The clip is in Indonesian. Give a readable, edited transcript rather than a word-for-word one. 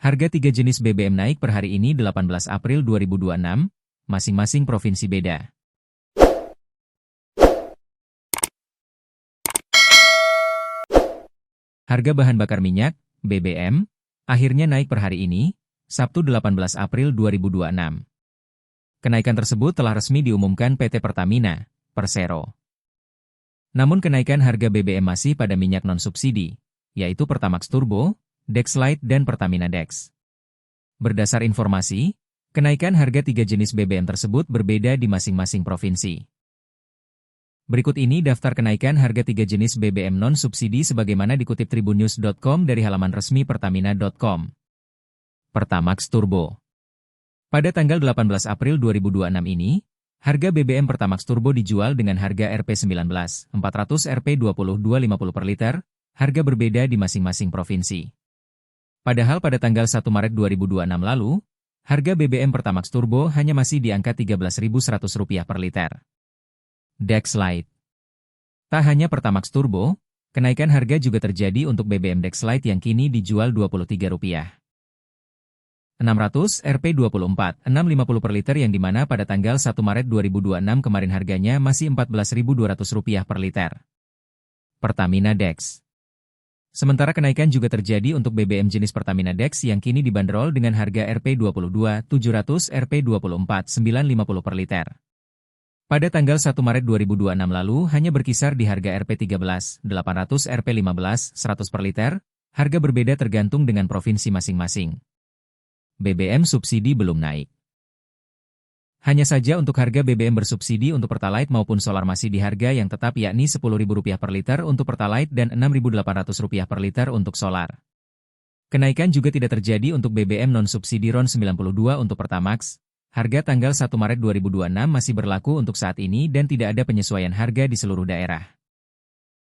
Harga 3 jenis BBM naik per hari ini 18 April 2026, masing-masing provinsi beda. Harga bahan bakar minyak, BBM, akhirnya naik per hari ini, Sabtu 18 April 2026. Kenaikan tersebut telah resmi diumumkan PT Pertamina, Persero. Namun kenaikan harga BBM masih pada minyak non-subsidi, yaitu Pertamax Turbo, Dexlite dan Pertamina Dex. Berdasar informasi, kenaikan harga 3 jenis BBM tersebut berbeda di masing-masing provinsi. Berikut ini daftar kenaikan harga 3 jenis BBM non-subsidi sebagaimana dikutip tribunnews.com dari halaman resmi pertamina.com. Pertamax Turbo. Pada tanggal 18 April 2026 ini, harga BBM Pertamax Turbo dijual dengan harga Rp19, 400 Rp22.50 per liter, harga berbeda di masing-masing provinsi. Padahal pada tanggal 1 Maret 2026 lalu, harga BBM Pertamax Turbo hanya masih di angka Rp13.100 per liter. Dexlite. Tak hanya Pertamax Turbo, kenaikan harga juga terjadi untuk BBM Dexlite yang kini dijual Rp23. 600 Rp24, 650 per liter yang dimana pada tanggal 1 Maret 2026 kemarin harganya masih Rp14.200 per liter. Pertamina Dex. Sementara kenaikan juga terjadi untuk BBM jenis Pertamina Dex yang kini dibanderol dengan harga Rp22, 700 Rp24, 950 per liter. Pada tanggal 1 Maret 2026 lalu hanya berkisar di harga Rp13, 800 Rp15, 100 per liter, harga berbeda tergantung dengan provinsi masing-masing. BBM subsidi belum naik. Hanya saja untuk harga BBM bersubsidi untuk Pertalite maupun solar masih di harga yang tetap yakni Rp10.000 per liter untuk Pertalite dan Rp6.800 per liter untuk solar. Kenaikan juga tidak terjadi untuk BBM non-subsidi RON 92 untuk Pertamax. Harga tanggal 1 Maret 2026 masih berlaku untuk saat ini dan tidak ada penyesuaian harga di seluruh daerah.